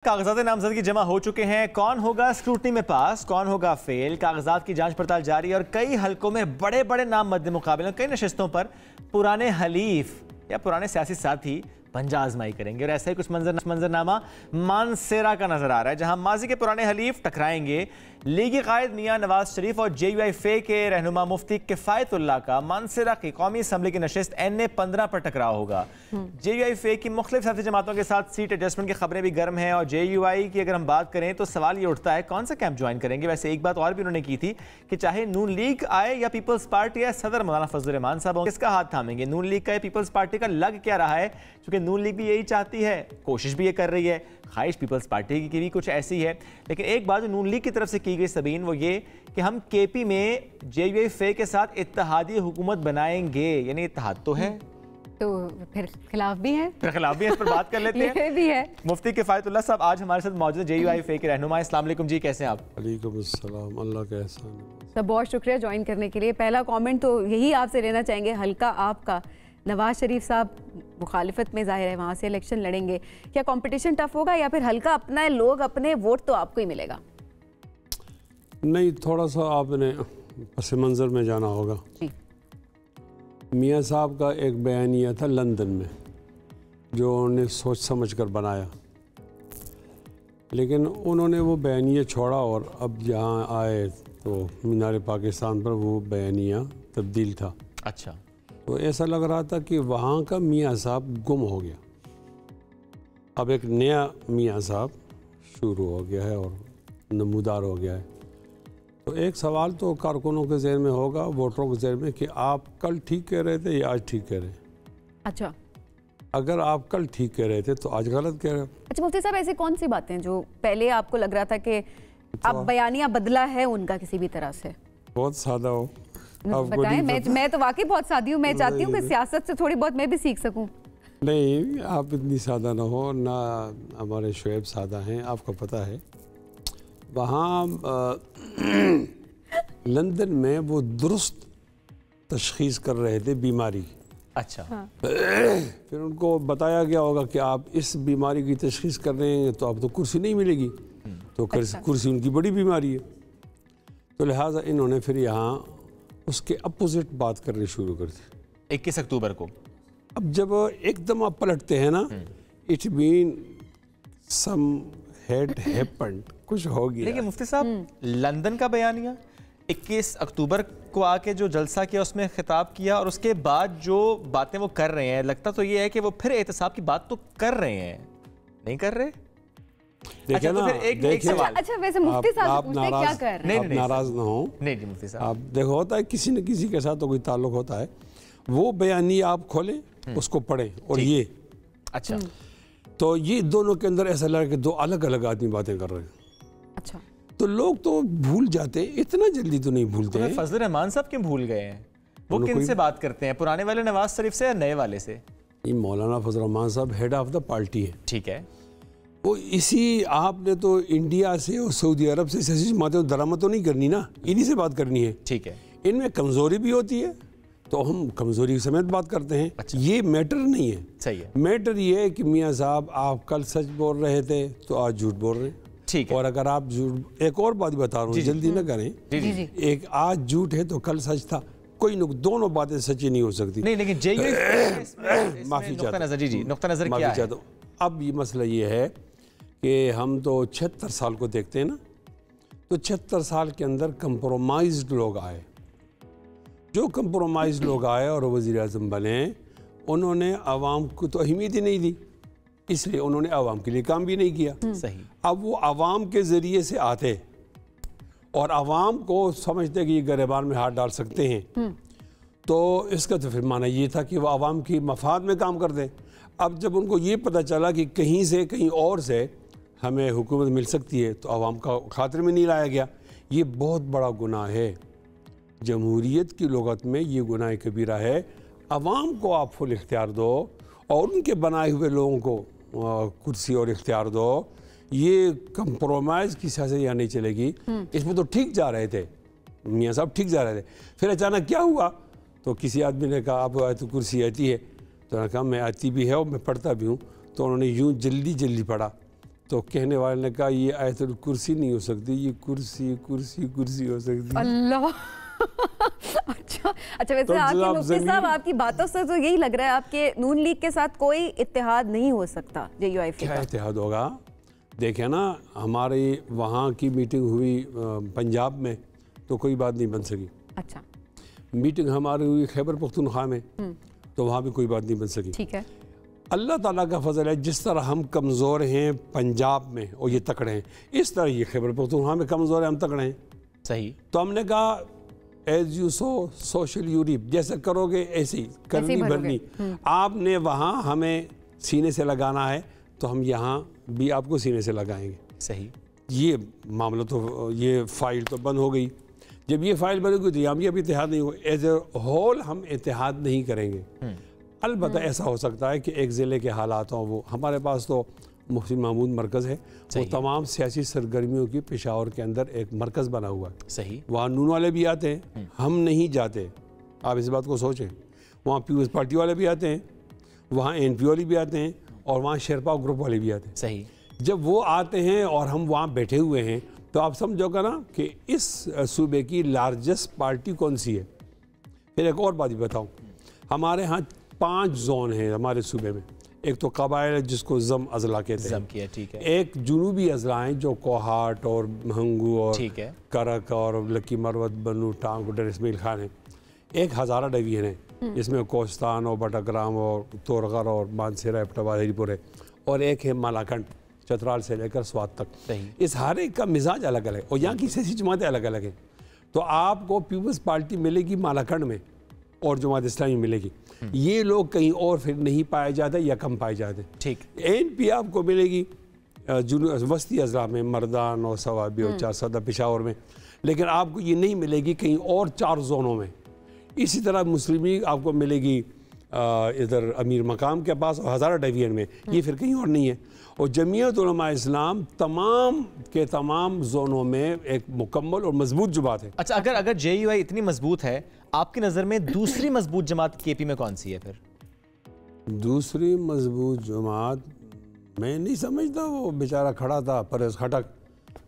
कागजात नामजदगी जमा हो चुके हैं। कौन होगा स्क्रूटनी में पास, कौन होगा फेल, कागजात की जांच पड़ताल जारी और कई हलकों में बड़े बड़े नाम मद्दे मुकाबले। कई नशिस्तों पर पुराने हलीफ या पुराने सियासी साथी पंजा आजमाई करेंगे और ऐसा ही कुछ मंजरनामा मानसेरा का नजर आ रहा है, जहां माजी के पुराने हलीफ टकराएंगे। लीगी कायद मियां नवाज शरीफ और JUIF के रहनुमा मुफ्ती किफायतुल्लाह का मानसेरा की कौमी असम्बली की नशिस्त NA-15 पर टकराव होगा। JUIF की मुख्तलिफ सियासी जमातों के साथ सीट एडजस्टमेंट की खबरें भी गर्म हैं और JUI की अगर हम बात करें तो सवाल ये उठता है कौन सा कैंप ज्वाइन करेंगे। वैसे एक बात और भी उन्होंने की थी कि चाहे नून लीग आए या पीपल्स पार्टी या सदर मौलाना फजल रहमान साहब किसका हाथ थामेंगे। नून लीग का या पीपल्स पार्टी का लग क्या रहा है, क्योंकि नून लीग भी यही चाहती है, कोशिश भी ये कर रही है, ख्वाहिश पीपल्स पार्टी की भी कुछ ऐसी है। लेकिन एक बात जो नून लीग की तरफ से की गई सबीन वो ये कि हम KP में JUIF के साथ इत्तेहादी हुकूमत बनाएंगे, यानी इत्तेहाद तो है तो फिर खिलाफ भी है, इस पर बात कर लेते हैं। ये भी है। मुफ्ती किफायतुल्लाह साहब आज हमारे साथ मौजूद है, JUIF के रहनुमा। अस्सलाम वालेकुम जी, कैसे हैं आप? वालेकुम अस्सलाम, अल्लाह का एहसान है। सब बहुत शुक्रिया ज्वाइन करने के लिए। पहला कमेंट तो यही आपसे लेना चाहेंगे, हल्का आपका नवाज शरीफ साहब मुखालिफत में जाहिर है वहाँ से इलेक्शन लड़ेंगे, क्या कंपटीशन टफ होगा या फिर हल्का अपना लोग अपने वोट तो आपको ही मिलेगा? नहीं, थोड़ा सा आपने पस मंज़र में जाना होगा। मियाँ साहब का एक बयानिया था लंदन में जो उन्होंने सोच समझ कर बनाया, लेकिन उन्होंने वो बयानिया छोड़ा और अब यहाँ आए तो मीनार पाकिस्तान पर वो बयानिया तब्दील था। अच्छा, तो ऐसा लग रहा था कि वहाँ का मियाँ साहब गुम हो गया, अब एक नया मियाँ साहब शुरू हो गया है और नमूदार हो गया है। तो एक सवाल तो कारकुनों के ज़हन में होगा, वोटरों के ज़हन में, कि आप कल ठीक कह रहे थे या आज ठीक कह रहे हैं। अच्छा, अगर आप कल ठीक कह रहे थे तो आज गलत कह रहे हो। अच्छा मुफ्ती साहब, ऐसी कौन सी बातें जो पहले आपको लग रहा था कि अब बयानिया बदला है उनका किसी भी तरह से? बहुत सादा हो, बताएं। मैं तो वाकई बहुत सादी हूँ, मैं चाहती हूँ कि सियासत से थोड़ी बहुत मैं भी सीख सकूँ। नहीं, आप इतनी सादा ना हो, ना हमारे शुएब सादा हैं, आपको पता है। वहाँ लंदन में वो दुरुस्त तशखीस कर रहे थे बीमारी। अच्छा, फिर उनको बताया गया होगा कि आप इस बीमारी की तशखीस कर रहे हैं तो आपको कुर्सी नहीं मिलेगी, तो कुर्सी उनकी बड़ी बीमारी है। तो लिहाजा इन्होंने फिर यहाँ उसके अपोजिट बात करनी शुरू कर दी 21 अक्टूबर को। अब जब एकदम आप पलटते हैं ना, it mean some had happened, कुछ हो गया। देखिए मुफ्ती साहब, लंदन का बयानिया 21 अक्टूबर को आके जो जलसा किया उसमें खिताब किया और उसके बाद जो बातें वो कर रहे हैं, लगता तो ये है कि वो फिर एहतसाब की बात तो कर रहे हैं, नहीं कर रहे? देखिए ना, तो फिर एक सवाल। अच्छा, वैसे मुफ्ती साहब आप पूछते हैं क्या कर रहे हैं? नहीं, नाराज ना हो। नहीं मुफ्ती साहब, आप देखो, होता है किसी न किसी के साथ तो कोई ताल्लुक होता है। वो बयानी आप खोलें, उसको पढ़ें और ये अच्छा, तो ये दोनों के अंदर ऐसा लगा कि दो अलग अलग आदमी बातें कर रहे हैं। अच्छा, तो लोग तो भूल जाते, इतना जल्दी तो नहीं भूलते हैं। फजल रहमान साहब क्यों भूल गए हैं? वो किन से बात करते हैं, पुराने वाले नवाज शरीफ से या नए वाले से? ये मौलाना फजल रहमान साहब हेड ऑफ द पार्टी है। ठीक है, वो इसी आपने तो इंडिया से और सऊदी अरब से ऐसी बातें दरामद तो नहीं करनी ना, इन्हीं से बात करनी है। ठीक है, इनमें कमज़ोरी भी होती है तो हम कमज़ोरी समेत बात करते हैं। अच्छा। ये मैटर नहीं है। सही है। मैटर ये है कि मियाँ साहब आप कल सच बोल रहे थे तो आज झूठ बोल रहे हैं। ठीक है। और अगर आप झूठ, एक और बात बता रहा हूँ, जल्दी ना करें। जी। एक आज झूठ है तो कल सच था, कोई दोनों बातें सच्ची नहीं हो सकती। नहीं, लेकिन JUIF माफ़ी चाहता हूँ, नुक्ता नज़र क्या है? अब ये मसला ये है कि हम तो 76 साल को देखते हैं ना, तो 76 साल के अंदर कंप्रोमाइज्ड लोग आए। जो कंप्रोमाइज लोग आए और वज़ीर आज़म बने, उन्होंने आवाम को तो अहमियत ही नहीं दी, इसलिए उन्होंने आवाम के लिए काम भी नहीं किया। सही। अब वो आवाम के ज़रिए से आते और आवाम को समझते कि ये गरेबान में हाथ डाल सकते हैं, तो इसका तो फिर माना ये था कि वो आवाम की मफाद में काम कर दें। अब जब उनको ये पता चला कि कहीं से कहीं और से हमें हुकूमत मिल सकती है, तो आवाम का खातिर में नहीं लाया गया। ये बहुत बड़ा गुनाह है, जमहूरियत की लुगत में ये गुनाह कबीरा है। अवाम को आप फुल इख्तियार दो और उनके बनाए हुए लोगों को कुर्सी और इख्तियार दो। ये कंप्रोमाइज़ की सियासत यहाँ नहीं चलेगी। इसमें तो ठीक जा रहे थे मियाँ साहब, ठीक जा रहे थे, फिर अचानक क्या हुआ, तो किसी आदमी ने कहा आप तो कुर्सी आती है, तो उन्होंने कहा मैं आती भी है और मैं पढ़ता भी हूँ। तो उन्होंने यूँ जल्दी जल्दी पढ़ा तो कहने वाले ने कहा ये आयतुल कुर्सी नहीं हो सकती, ये कुर्सी कुर्सी कुर्सी हो सकती है। अल्लाह। अच्छा वैसे आके मुफ्ती साहब आपकी बातों से तो यही लग रहा है आपके नून लीग के साथ कोई इत्तेहाद नहीं हो सकता JUIF क्या का। इत्तेहाद होगा? देखे ना, हमारी वहाँ की मीटिंग हुई पंजाब में तो कोई बात नहीं बन सकी। अच्छा, मीटिंग हमारी हुई खैबर पख्तूनख्वा में तो वहाँ भी कोई बात नहीं बन सकी। ठीक है। अल्लाह ताला का फजल है, जिस तरह हम कमज़ोर हैं पंजाब में और ये तकड़े हैं, इस तरह ये खैबर पख्तूनख्वा में कमज़ोर है, हम तकड़े हैं। सही। तो हमने कहा एज यू सोशल यूरिप, जैसे करोगे ऐसे ही करनी भरनी। आपने वहाँ हमें सीने से लगाना है तो हम यहाँ भी आपको सीने से लगाएंगे। सही। ये मामला तो, ये फाइल तो बंद हो गई। जब ये फाइल बनेगी तो यहाँ भी अभी इत्तेहाद नहीं होगा। एज ए होल हम इत्तेहाद नहीं करेंगे। अलबत्ता ऐसा हो सकता है कि एक ज़िले के हालात हों, वो हमारे पास तो मुफ्ती महमूद मरकज़ है, वो तमाम सियासी सरगर्मियों की पेशावर के अंदर एक मरकज़ बना हुआ है। सही। वहाँ नून वाले भी आते हैं, हम नहीं जाते, आप इस बात को सोचें। वहाँ पीपल्स पार्टी वाले भी आते हैं, वहाँ NP वाले भी आते हैं और वहाँ शेरपा ग्रुप वाले भी आते हैं। सही। जब वो आते हैं और हम वहाँ बैठे हुए हैं तो आप समझोगे ना कि इस सूबे की लार्जेस्ट पार्टी कौन सी है। फिर एक और बात भी बताऊँ, हमारे यहाँ 5 जोन हैं हमारे सूबे में। एक तो कबाइल है जिसको जम अजला कहते हैं, ठीक है। एक जुनूबी अजला हैं जो कोहाट और महंगू और करक और लकी मरवत, बनू, टांग, डर इसमाइल खान है। एक हज़ारा डिवीजन है जिसमें कोस्तान और बटाग्राम और तोरगर और मानसेरा, एबटाबाद, हरीपुर है, और एक है मालाखंड, चतराल से लेकर स्वात तक। इस हर एक का मिजाज अलग अलग है और यहाँ की सियासी जमातें अलग अलग हैं। तो आपको पीपल्स पार्टी मिलेगी मालाखंड में और जमात इस्लामी मिलेगी। ये लोग कहीं और फिर नहीं पाए जाते या कम पाए जाते। ठीक। NP आपको मिलेगी वस्ती अजला में, मर्दान और सवाबी और 4 सदा पेशावर में, लेकिन आपको ये नहीं मिलेगी कहीं और 4 जोनों में। इसी तरह मुस्लिम लीग आपको मिलेगी इधर अमीर मकाम के पास और हज़ारा डिवीजन में, ये फिर कहीं और नहीं है। और जमीयत उलमा इस्लाम तमाम के तमाम जोनों में एक मुकम्मल और मजबूत जमात है। अच्छा, अगर JUI इतनी मजबूत है, आपकी नज़र में दूसरी मजबूत जमात KP में कौन सी है फिर? दूसरी मजबूत जमात मैं नहीं समझता। वो बेचारा खड़ा था परवेज़ खटक,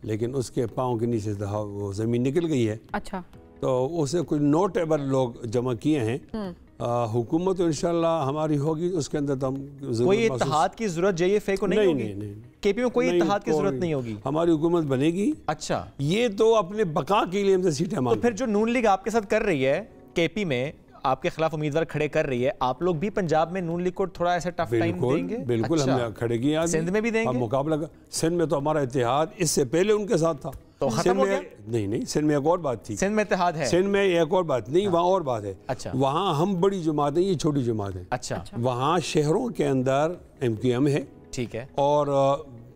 लेकिन उसके पाँव के नीचे वो ज़मीन निकल गई है। अच्छा। तो उसे कुछ नोटेबल लोग जमा किए हैं। हुकूमत तो इंशाल्लाह हमारी होगी, उसके अंदर तो हम कोई इत्तेहाद की जरूरत JUI को नहीं होगी। नहीं। KP में कोई इत्तेहाद की जरूरत नहीं होगी। हमारी हुकूमत बनेगी। अच्छा, ये तो अपने बका के लिए हमसे सीटें मांगते। तो फिर जो नून लीग आपके साथ कर रही है, KP में आपके खिलाफ उम्मीदवार खड़े कर रही है, आप लोग भी पंजाब में नून लीग को थोड़ा ऐसा टफ टाइम देंगे? बिल्कुल। अच्छा। हम खड़े किए, सिंध में भी देंगे मुकाबला। सिंध में तो हमारा इत्तेहाद इससे पहले उनके साथ था। तो खत्म हो गया? नहीं, सिंध में एक और बात थी। सिंध में इत्तेहाद है? सिंध में एक और बात नहीं, वहाँ और बात है। अच्छा। वहाँ हम बड़ी जमात है, ये छोटी जमात है। अच्छा। वहाँ शहरों के अंदर MQM है, ठीक है, और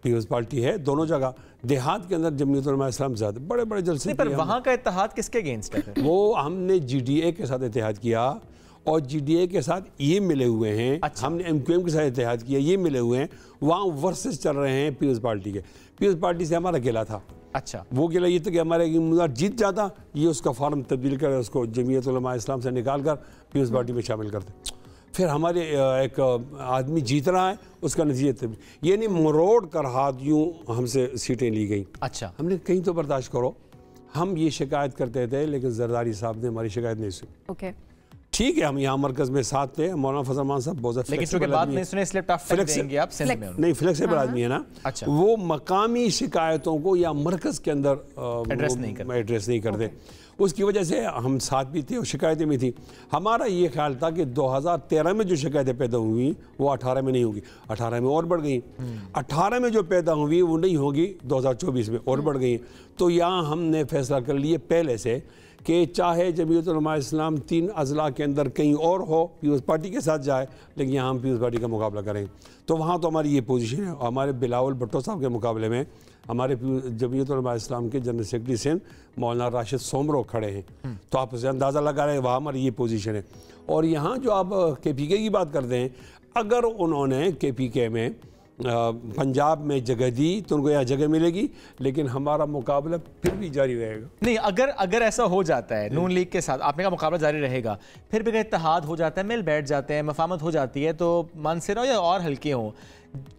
पीपल्स पार्टी है, दोनों जगह। देहात के अंदर जमीयत उलमा इस्लाम ज़्यादा बड़े बड़े जलसे। पर वहाँ का इत्तेहाद किसके अगेंस्ट है? वो हमने GDA के साथ इत्तेहाद किया और GDA के साथ ये मिले हुए हैं। अच्छा। हमने MQM के साथ इत्तेहाद किया, ये मिले हुए हैं। वहाँ वर्सेस चल रहे हैं पीपल्स पार्टी के। पीपल्स पार्टी से हमारा गिला था। अच्छा। वो गिला ये था कि हमारे उम्मीदवार जीत जाता, ये उसका फॉर्म तब्दील कर उसको जमीयत उलमा इस्लाम से निकाल कर पीपल्स पार्टी में शामिल करते। फिर हमारे एक आदमी जीत रहा है, उसका नतीजा ये नहीं मरोड़ कर हाथ यूँ हमसे सीटें ली गई। अच्छा। हमने कहीं तो बर्दाश्त करो। हम ये शिकायत करते थे लेकिन जरदारी साहब ने हमारी शिकायत नहीं सुनी। ओके, ठीक है, हम यहाँ मरकज में साथ थे। मौलाना फजल मान साहब बहुत लेकिन चूंकि बात नहीं सुने इसलिए टफ टाइम देंगे आप सिंध में। नहीं, फ्लेक्सिबल आदमी है ना। अच्छा। वो मकामी शिकायतों को या मरकज के अंदर एड्रेस नहीं करते। उसकी वजह से हम साथ भी थे और शिकायतें भी थी। हमारा ये ख्याल था कि 2013 में जो शिकायतें पैदा हुई वो 18 में नहीं होगी, 18 में और बढ़ गई। 18 में जो पैदा हुई वो नहीं होगी 2024 में, और बढ़ गई। तो यहाँ हमने फैसला कर लिए पहले से कि चाहे जमीयत उलमा इस्लाम 3 अजला के अंदर कहीं और हो, पीपल्स पार्टी के साथ जाए, लेकिन यहाँ हम पीपल्स पार्टी का मुकाबला करेंगे। तो वहाँ तो हमारी ये पोजीशन है। हमारे बिलावल भुट्टो साहब के मुकाबले में हमारे जमीयत उलमा इस्लाम के जनरल सेक्रेटरी सिंध मौलाना राशिद सोमरो खड़े हैं। तो आप उसे अंदाज़ा लगा रहे हैं, वहाँ हमारी ये पोजीशन है। और यहाँ जो आप KPK की बात करते हैं, अगर उन्होंने KPK में पंजाब में जगह दी तो उनको यहाँ जगह मिलेगी, लेकिन हमारा मुकाबला फिर भी जारी रहेगा। नहीं, अगर ऐसा हो जाता है नून लीग के साथ, आपने का मुकाबला जारी रहेगा, फिर भी अगर इत्तेहाद हो जाता है, मिल बैठ जाते हैं, मफामत हो जाती है, तो मानसेरा या और हल्के हों,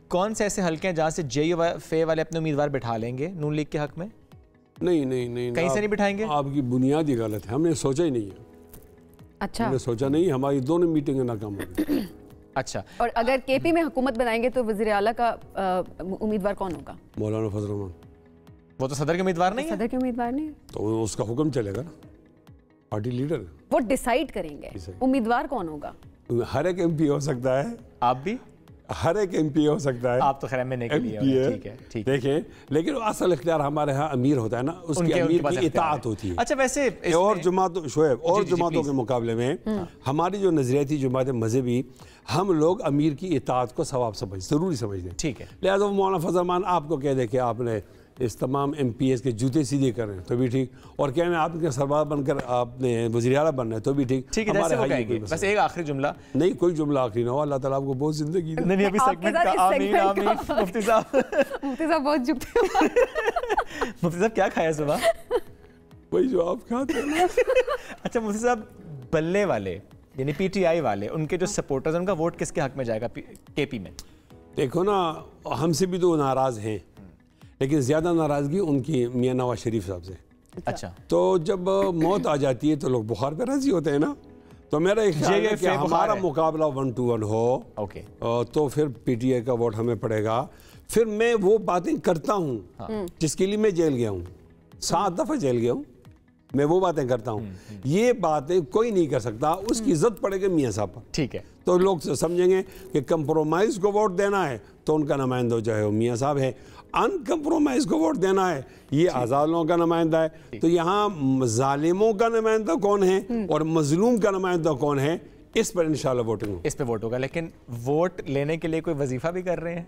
कौन से ऐसे हल्के हैं जहां से JUF वाले अपने उम्मीदवार बिठा लेंगे नून लीग के हक में? नहीं कहीं से नहीं बिठाएंगे? आपकी बुनियाद ही गलत है, हमने सोचा ही नहीं है। अच्छा, हमने सोचा नहीं, हमारी दोनों मीटिंगें नाकाम हो गई। अच्छा, और अगर KP में हुकूमत बनाएंगे तो वज़ीर आला का उम्मीदवार कौन होगा? मौलाना फजल रहमान। वो तो सदर के उम्मीदवार नहीं है। सदर के उम्मीदवार नहीं, तो उसका हुक्म चलेगा ना, पार्टी लीडर। वो डिसाइड करेंगे उम्मीदवार कौन होगा। हर एक MP हो सकता है, आप भी? हर एक MP हो सकता है। आप तो खैर MNA के लिए हो, ठीक है, ठीक है। देखें, लेकिन असल इख्तियार हमारे यहाँ अमीर होता है ना, उसकी अमीर की इताअत होती है। अच्छा, वैसे और जमातों शोएब और जमातों के मुकाबले में हमारी जो नजरियाती जमात मजहबी, हम लोग अमीर की इताअत को सवाब ज़रूरी समझते हैं। ठीक है। लिहाजा वो मौलाना फजल रहमान आपको कह दे कि आपने इस तमाम MPs के जूते सीधे कर रहे हैं तो भी ठीक, और कहने आपके सरबार बनकर आपने वज़ीर आला बनना है तो भी ठीक। ठीक है, जैसे वो कहेंगे। बस एक आखिरी जुमला। नहीं, कोई जुमला आखिरी ना हो, अल्लाह ताला आपको बहुत जिंदगी दे। नहीं, अभी सेगमेंट का आमीन आमीन। मुफ्ती साहब बहुत झुकते हैं। मुफ्ती साहब क्या खाया सुबह? वही जो आप खाते हैं ना। अच्छा मुफ्ती साहब, बल्ले वाले यानी PTI वाले, उनके जो सपोर्टर्स हैं, उनका वोट किसके हक में जाएगा KP में? देखो ना, हमसे भी तो नाराज़ हैं, लेकिन ज़्यादा नाराज़गी उनकी मियाँ नवाज शरीफ साहब से। अच्छा, तो जब मौत आ जाती है तो लोग बुखार पे राजी होते हैं ना, तो मेरा एक ख्याल है कि हमारा मुकाबला 1 to 1 हो। ओके। तो फिर PTI का वोट हमें पड़ेगा। फिर मैं वो बातें करता हूँ जिसके लिए मैं जेल गया हूँ, 7 दफ़ा जेल गया हूँ, मैं वो बातें करता हूँ। ये बातें कोई नहीं कर सकता, उसकी इज्जत पड़ेगी मियाँ साहब पर। ठीक है। तो लोग समझेंगे कि कंप्रोमाइज़ को वोट देना है तो उनका नुमाइंदा जो है वो मियाँ साहब है, अनकम्प्रोमाइज़ को वोट देना है ये आज़ाद लोगों का नुमाइंदा है। तो यहाँ जालिमों का नुमाइंदा कौन है और मजलूम का नुमाइंदा कौन है, इस पर इंशाल्लाह वोटिंग हो। इस पे वोट होगा। लेकिन वोट लेने के लिए कोई वजीफा भी कर रहे हैं?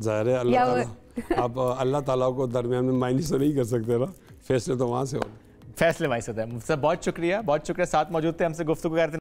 ज़ाहिर है अल्लाह ताला, आप अल्लाह ताला को दरमियान में माइनस तो नहीं कर सकते ना, फैसले तो वहाँ से हो। फैसले वहीं से होता है। मुझसे बहुत शुक्रिया, बहुत शुक्रिया, साथ मौजूद थे, हमसे गुफ्तगू करते।